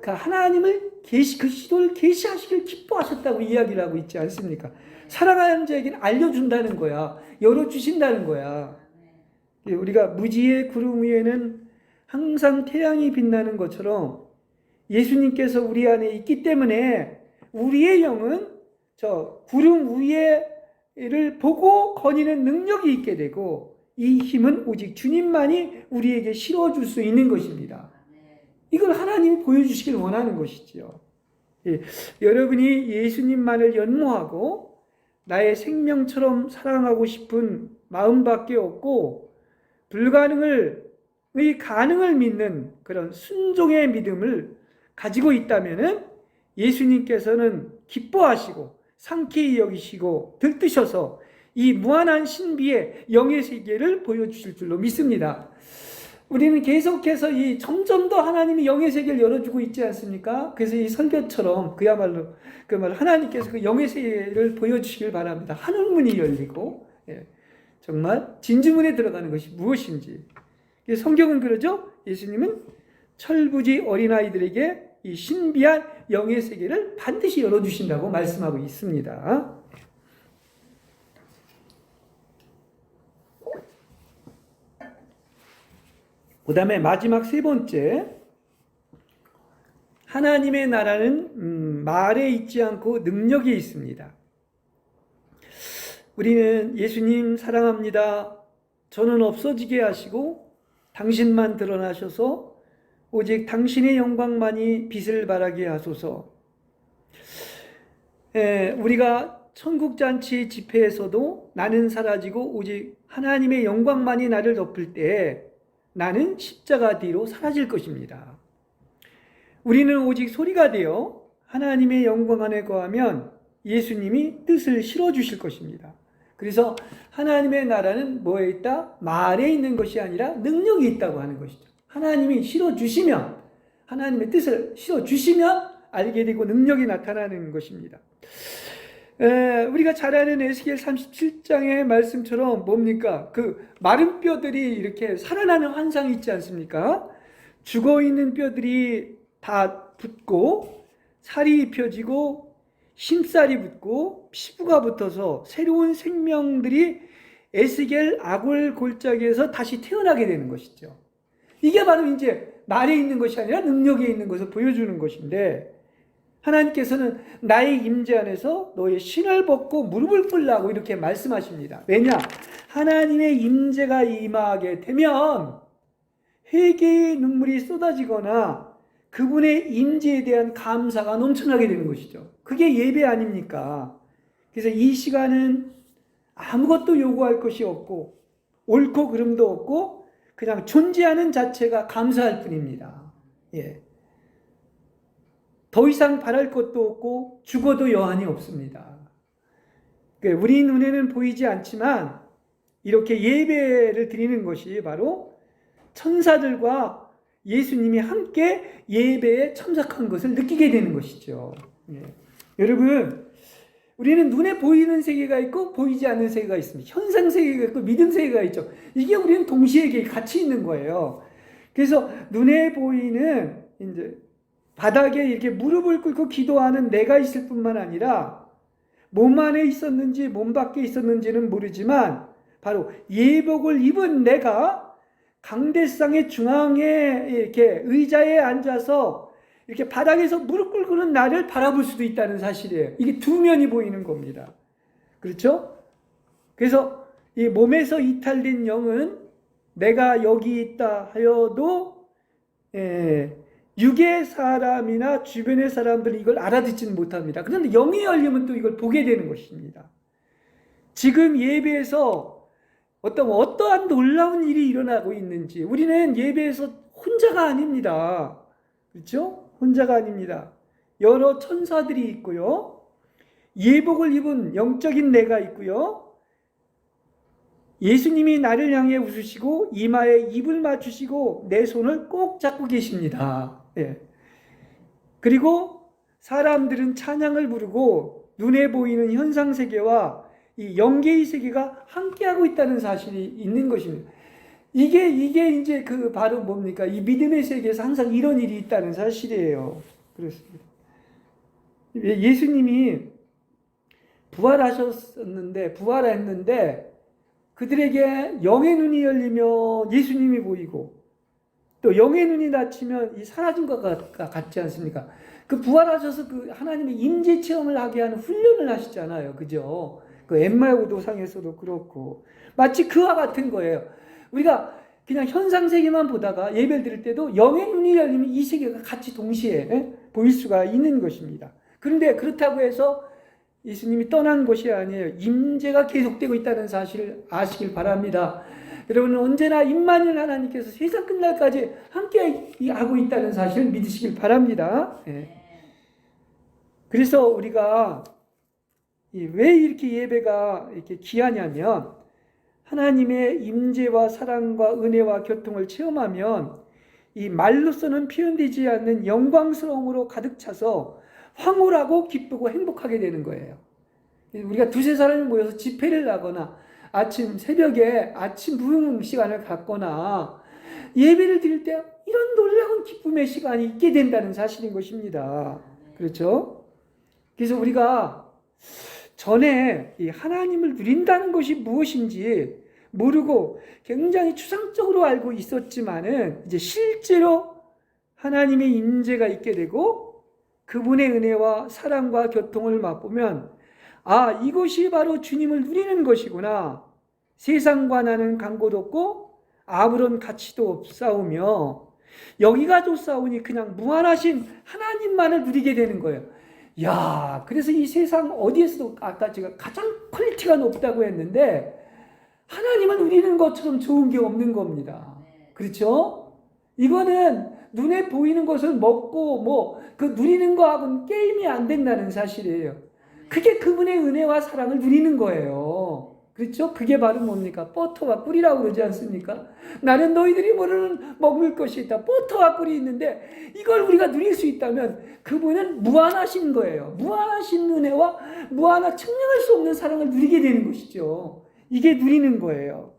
하나님을 그 시도를 계시하시기를 기뻐하셨다고 이야기를 하고 있지 않습니까? 사랑하는 자에게는 알려준다는 거야. 열어주신다는 거야. 우리가 무지의 구름 위에는 항상 태양이 빛나는 것처럼 예수님께서 우리 안에 있기 때문에 우리의 영은 저 구름 위에를 보고 거니는 능력이 있게 되고 이 힘은 오직 주님만이 우리에게 실어줄 수 있는 것입니다. 이걸 하나님이 보여주시길 원하는 것이지요. 여러분이 예수님만을 연모하고 나의 생명처럼 사랑하고 싶은 마음밖에 없고 불가능의 가능을 믿는 그런 순종의 믿음을 가지고 있다면은 예수님께서는 기뻐하시고 상쾌히 여기시고 들뜨셔서 이 무한한 신비의 영의 세계를 보여주실 줄로 믿습니다. 우리는 계속해서 점점 더 하나님이 영의 세계를 열어주고 있지 않습니까? 그래서 이 설교처럼 그야말로 하나님께서 그 영의 세계를 보여주시길 바랍니다. 하늘문이 열리고 정말 진주문에 들어가는 것이 무엇인지. 성경은 그러죠. 예수님은 철부지 어린아이들에게 이 신비한 영의 세계를 반드시 열어주신다고 말씀하고 있습니다. 그 다음에 마지막 세 번째, 하나님의 나라는 말에 있지 않고 능력에 있습니다. 우리는 예수님 사랑합니다. 저는 없어지게 하시고 당신만 드러나셔서 오직 당신의 영광만이 빛을 발하게 하소서. 우리가 천국잔치 집회에서도 나는 사라지고 오직 하나님의 영광만이 나를 덮을 때 나는 십자가 뒤로 사라질 것입니다. 우리는 오직 소리가 되어 하나님의 영광 안에 거하면 예수님이 뜻을 실어주실 것입니다. 그래서 하나님의 나라는 뭐에 있다? 말에 있는 것이 아니라 능력이 있다고 하는 것이죠. 하나님이 실어주시면, 하나님의 뜻을 실어주시면 알게 되고 능력이 나타나는 것입니다. 우리가 잘 아는 에스겔 37장의 말씀처럼 뭡니까? 그 마른 뼈들이 이렇게 살아나는 환상이 있지 않습니까? 죽어있는 뼈들이 다 붙고 살이 입혀지고 심살이 붙고 피부가 붙어서 새로운 생명들이 에스겔 아골 골짜기에서 다시 태어나게 되는 것이죠. 이게 바로 이제 말에 있는 것이 아니라 능력에 있는 것을 보여주는 것인데, 하나님께서는 나의 임재 안에서 너의 신을 벗고 무릎을 꿇라고 이렇게 말씀하십니다. 왜냐? 하나님의 임재가 임하게 되면 회개의 눈물이 쏟아지거나 그분의 임재에 대한 감사가 넘쳐나게 되는 것이죠. 그게 예배 아닙니까? 그래서 이 시간은 아무것도 요구할 것이 없고 옳고 그름도 없고 그냥 존재하는 자체가 감사할 뿐입니다. 예. 더 이상 바랄 것도 없고 죽어도 여한이 없습니다. 우리 눈에는 보이지 않지만 이렇게 예배를 드리는 것이 바로 천사들과 예수님이 함께 예배에 참석한 것을 느끼게 되는 것이죠. 예. 여러분, 우리는 눈에 보이는 세계가 있고 보이지 않는 세계가 있습니다. 현상 세계가 있고 믿음 세계가 있죠. 이게 우리는 동시에 같이 있는 거예요. 그래서 눈에 보이는 이제 바닥에 이렇게 무릎을 꿇고 기도하는 내가 있을 뿐만 아니라 몸 안에 있었는지 몸 밖에 있었는지는 모르지만 바로 예복을 입은 내가 강대상의 중앙에 이렇게 의자에 앉아서 이렇게 바닥에서 무릎 꿇고는 나를 바라볼 수도 있다는 사실이에요. 이게 두 면이 보이는 겁니다. 그렇죠? 그래서 이 몸에서 이탈된 영은 내가 여기 있다 하여도 육의 사람이나 주변의 사람들은 이걸 알아듣지는 못합니다. 그런데 영이 열리면 또 이걸 보게 되는 것입니다. 지금 예배에서 어떠한 놀라운 일이 일어나고 있는지, 우리는 예배에서 혼자가 아닙니다. 그렇죠? 혼자가 아닙니다. 여러 천사들이 있고요. 예복을 입은 영적인 내가 있고요. 예수님이 나를 향해 웃으시고 이마에 입을 맞추시고 내 손을 꼭 잡고 계십니다. 예. 그리고 사람들은 찬양을 부르고 눈에 보이는 현상세계와 이 영계의 세계가 함께하고 있다는 사실이 있는 것입니다. 이게 이제 바로 뭡니까? 이 믿음의 세계에서 항상 이런 일이 있다는 사실이에요. 그렇습니다. 예수님이 부활했는데 그들에게 영의 눈이 열리면 예수님이 보이고 또 영의 눈이 닫히면 이 사라진 것 같지 않습니까? 그 부활하셔서 그 하나님의 임재 체험을 하게 하는 훈련을 하시잖아요. 그죠? 그 엠마오 도상에서도 그렇고 마치 그와 같은 거예요. 우리가 그냥 현상 세계만 보다가 예배를 드릴 때도 영의 눈이 열리면 이 세계가 같이 동시에 보일 수가 있는 것입니다. 그런데 그렇다고 해서 예수님이 떠난 것이 아니에요. 임재가 계속되고 있다는 사실을 아시길 바랍니다. 여러분은 언제나 임마누엘 하나님께서 세상 끝날까지 함께 하고 있다는 사실을 믿으시길 바랍니다. 그래서 우리가 왜 이렇게 예배가 이렇게 귀하냐면 하나님의 임재와 사랑과 은혜와 교통을 체험하면 이 말로서는 표현되지 않는 영광스러움으로 가득 차서 황홀하고 기쁘고 행복하게 되는 거예요. 우리가 두세 사람이 모여서 집회를 하거나 새벽에 아침 부흥 시간을 갖거나 예배를 드릴 때 이런 놀라운 기쁨의 시간이 있게 된다는 사실인 것입니다. 그렇죠? 그래서 우리가 전에 이 하나님을 누린다는 것이 무엇인지 모르고 굉장히 추상적으로 알고 있었지만은 이제 실제로 하나님의 임재가 있게 되고 그분의 은혜와 사랑과 교통을 맛보면 이것이 바로 주님을 누리는 것이구나. 세상과 나는 간곳 없고 아무런 가치도 없사오며 여기가 좋사오니 그냥 무한하신 하나님만을 누리게 되는 거예요. 그래서 이 세상 어디에서도 아까 제가 가장 퀄리티가 높다고 했는데 하나님을 누리는 것처럼 좋은 게 없는 겁니다. 그렇죠? 이거는 눈에 보이는 것을 먹고 그 누리는 거하고는 게임이 안 된다는 사실이에요. 그게 그분의 은혜와 사랑을 누리는 거예요. 그렇죠? 그게 바로 뭡니까? 버터와 꿀이라고 그러지 않습니까? 나는 너희들이 모르는 먹을 것이 있다. 버터와 꿀이 있는데 이걸 우리가 누릴 수 있다면 그분은 무한하신 거예요. 무한하신 은혜와 무한한 측량할 수 없는 사랑을 누리게 되는 것이죠. 이게 누리는 거예요.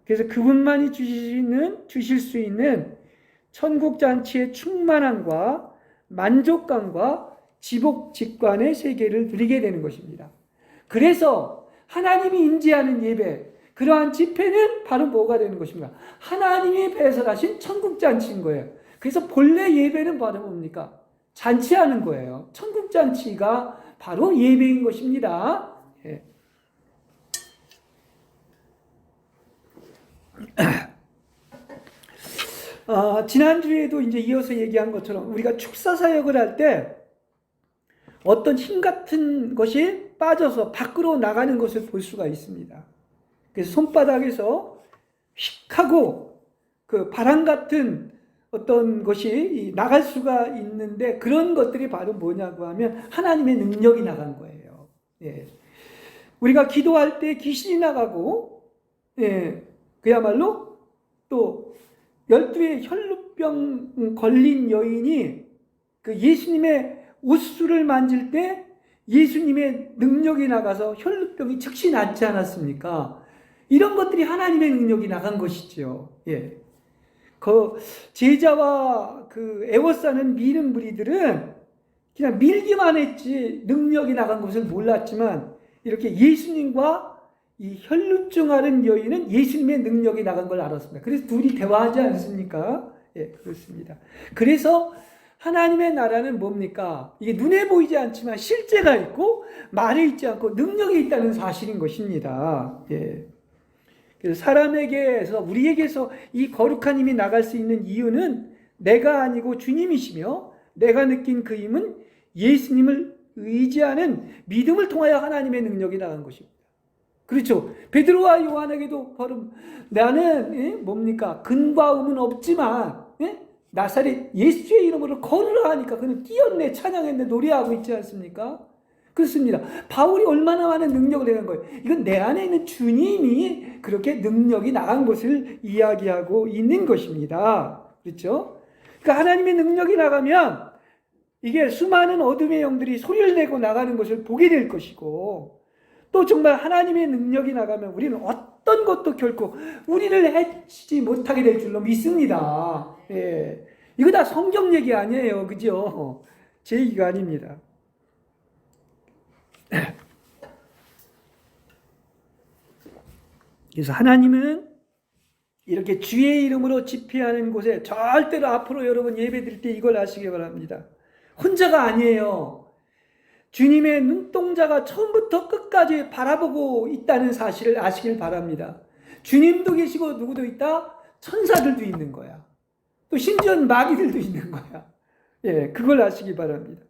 그래서 그분만이 주실 수 있는 천국 잔치의 충만함과 만족감과 지복직관의 세계를 누리게 되는 것입니다. 그래서 하나님이 임재하는 예배, 그러한 집회는 바로 뭐가 되는 것입니까? 하나님이 배설하신 천국잔치인 거예요. 그래서 본래 예배는 바로 뭡니까? 잔치하는 거예요. 천국잔치가 바로 예배인 것입니다. 예. 지난주에도 이제 이어서 얘기한 것처럼 우리가 축사사역을 할 때 어떤 힘 같은 것이 빠져서 밖으로 나가는 것을 볼 수가 있습니다. 그래서 손바닥에서 휙 하고 그 바람 같은 어떤 것이 나갈 수가 있는데 그런 것들이 바로 뭐냐고 하면 하나님의 능력이 나간 거예요. 예. 우리가 기도할 때 귀신이 나가고, 예. 그야말로 또 12의 혈루병 걸린 여인이 그 예수님의 옷수를 만질 때 예수님의 능력이 나가서 혈루병이 즉시 낫지 않았습니까? 이런 것들이 하나님의 능력이 나간 것이죠. 예. 그 제자와 그 애워싸는 미는 무리들은 그냥 밀기만 했지 능력이 나간 것을 몰랐지만 이렇게 예수님과 이 혈루증 앓은 여인은 예수님의 능력이 나간 걸 알았습니다. 그래서 둘이 대화하지 않습니까? 예, 그렇습니다. 그래서 하나님의 나라는 뭡니까? 이게 눈에 보이지 않지만 실제가 있고 말에 있지 않고 능력이 있다는 사실인 것입니다. 예. 그래서 사람에게서 우리에게서 이 거룩한 힘이 나갈 수 있는 이유는 내가 아니고 주님이시며 내가 느낀 그 힘은 예수님을 의지하는 믿음을 통하여 하나님의 능력이 나간 것입니다. 그렇죠. 베드로와 요한에게도 바로 나는 뭡니까? 근과 음은 없지만 나사렛 예수의 이름으로 걸으라 하니까 그는 뛰었네, 찬양했네, 노래하고 있지 않습니까? 그렇습니다. 바울이 얼마나 많은 능력을 내는 거예요. 이건 내 안에 있는 주님이 그렇게 능력이 나간 것을 이야기하고 있는 것입니다. 그렇죠? 그러니까 하나님의 능력이 나가면 이게 수많은 어둠의 영들이 소리를 내고 나가는 것을 보게 될 것이고 또 정말 하나님의 능력이 나가면 우리는 어떤 것도 결코 우리를 해치지 못하게 될 줄로 믿습니다. 예. 이거 다 성경 얘기 아니에요. 그죠? 제 얘기가 아닙니다. 그래서 하나님은 이렇게 주의 이름으로 집회하는 곳에 절대로 앞으로 여러분 예배 드릴 때 이걸 아시기 바랍니다. 혼자가 아니에요. 주님의 눈동자가 처음부터 끝까지 바라보고 있다는 사실을 아시길 바랍니다. 주님도 계시고 누구도 있다? 천사들도 있는 거야. 또 심지어 마귀들도 있는 거야. 예, 그걸 아시기 바랍니다.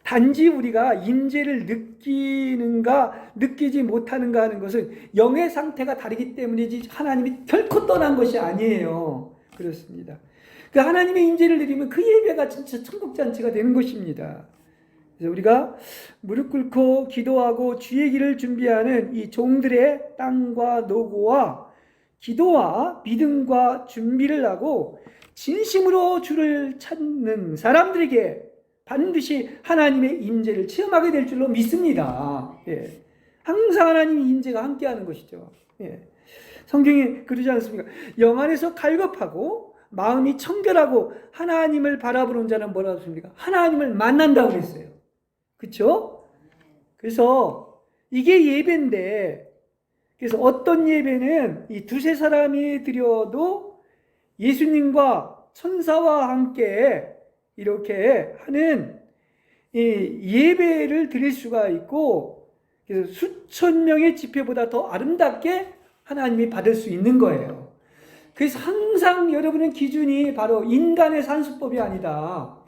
단지 우리가 임재를 느끼는가 느끼지 못하는가 하는 것은 영의 상태가 다르기 때문이지 하나님이 결코 떠난 것이 아니에요. 그렇습니다. 그 하나님의 임재를 누리면 그 예배가 진짜 천국잔치가 되는 것입니다. 그래서 우리가 무릎 꿇고 기도하고 주의 길을 준비하는 이 종들의 땅과 노고와 기도와 믿음과 준비를 하고 진심으로 주를 찾는 사람들에게 반드시 하나님의 임재를 체험하게 될 줄로 믿습니다. 예. 항상 하나님의 임재가 함께하는 것이죠. 예. 성경이 그러지 않습니까? 영 안에서 갈급하고 마음이 청결하고 하나님을 바라보는 자는 뭐라고 했습니까? 하나님을 만난다고 그랬어요. 그렇죠? 그래서 이게 예배인데, 그래서 어떤 예배는 이 두세 사람이 드려도 예수님과 천사와 함께 이렇게 하는 이 예배를 드릴 수가 있고, 그래서 수천 명의 집회보다 더 아름답게 하나님이 받을 수 있는 거예요. 그래서 항상 여러분의 기준이 바로 인간의 산수법이 아니다.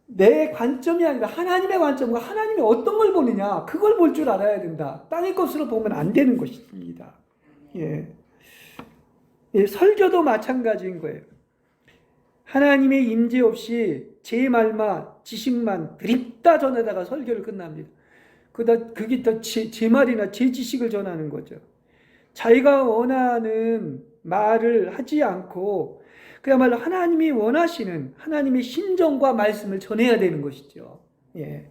내 관점이 아니라 하나님의 관점과 하나님이 어떤 걸 보느냐, 그걸 볼 줄 알아야 된다. 땅의 것으로 보면 안 되는 것입니다. 예. 예, 설교도 마찬가지인 거예요. 하나님의 임재 없이 제 말만 지식만 드립다 전하다가 설교를 끝납니다. 그게 더 제 말이나 제 지식을 전하는 거죠. 자기가 원하는 말을 하지 않고 그야말로 하나님이 원하시는 하나님의 심정과 말씀을 전해야 되는 것이죠. 예.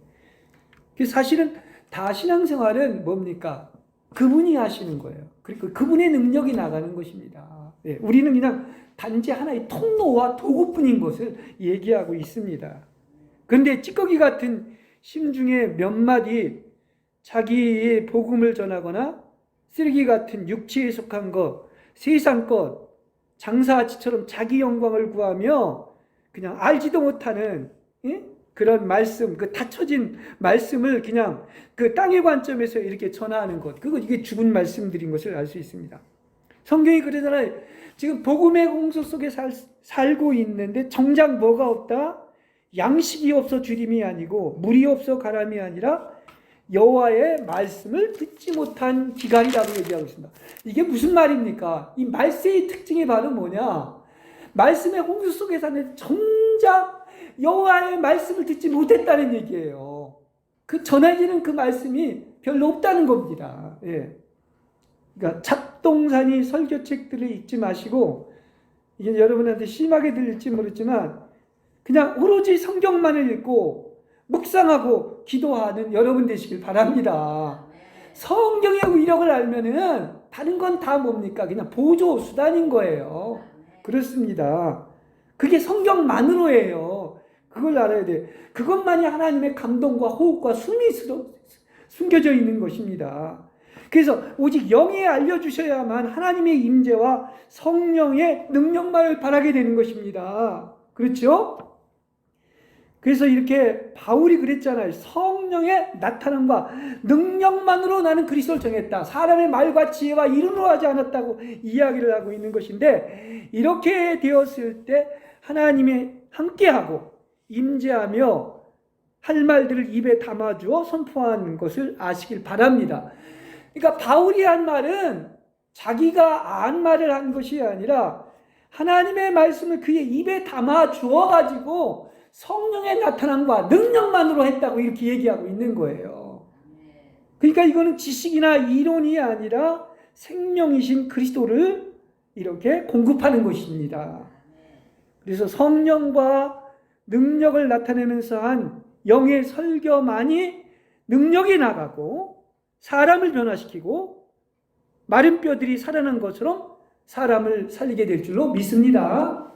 사실은 다 신앙생활은 뭡니까? 그분이 하시는 거예요. 그러니까 그분의 능력이 나가는 것입니다. 예. 우리는 그냥 단지 하나의 통로와 도구뿐인 것을 얘기하고 있습니다. 그런데 찌꺼기 같은 심중에 몇 마디 자기의 복음을 전하거나 쓰레기 같은 육체에 속한 것, 세상 것, 장사아치처럼 자기 영광을 구하며 그냥 알지도 못하는 그런 말씀, 그 닫혀진 말씀을 그냥 그 땅의 관점에서 이렇게 전하는 것, 이게 죽은 말씀들인 것을 알 수 있습니다. 성경이 그러잖아요. 지금 복음의 홍수 속에 살고 있는데 정작 뭐가 없다? 양식이 없어 주림이 아니고 물이 없어 가람이 아니라 여호와의 말씀을 듣지 못한 기갈이라고 얘기하고 있습니다. 이게 무슨 말입니까? 이 말세의 특징이 바로 뭐냐? 말씀의 홍수 속에 사는 정작 여호와의 말씀을 듣지 못했다는 얘기예요. 그 전해지는 그 말씀이 별로 없다는 겁니다. 예. 그러니까 잡동사니 설교책들을 읽지 마시고, 이게 여러분한테 심하게 들릴지 모르지만 그냥 오로지 성경만을 읽고 묵상하고 기도하는 여러분 되시길 바랍니다. 성경의 위력을 알면은 다른 건 다 뭡니까? 그냥 보조 수단인 거예요. 그렇습니다. 그게 성경만으로예요. 그걸 알아야 돼. 그것만이 하나님의 감동과 호흡과 숨이 숨겨져 있는 것입니다. 그래서 오직 영에 알려주셔야만 하나님의 임재와 성령의 능력만을 바라게 되는 것입니다. 그렇죠? 그래서 이렇게 바울이 그랬잖아요. 성령의 나타남과 능력만으로 나는 그리스도를 정했다. 사람의 말과 지혜와 이름으로 하지 않았다고 이야기를 하고 있는 것인데, 이렇게 되었을 때 하나님이 함께하고 임재하며 할 말들을 입에 담아주어 선포한 것을 아시길 바랍니다. 그러니까 바울이 한 말은 자기가 안 말을 한 것이 아니라 하나님의 말씀을 그의 입에 담아 주어가지고 성령의 나타남과 능력만으로 했다고 이렇게 얘기하고 있는 거예요. 그러니까 이거는 지식이나 이론이 아니라 생명이신 그리스도를 이렇게 공급하는 것입니다. 그래서 성령과 능력을 나타내면서 한 영의 설교만이 능력이 나가고 사람을 변화시키고 마른 뼈들이 살아난 것처럼 사람을 살리게 될 줄로 믿습니다.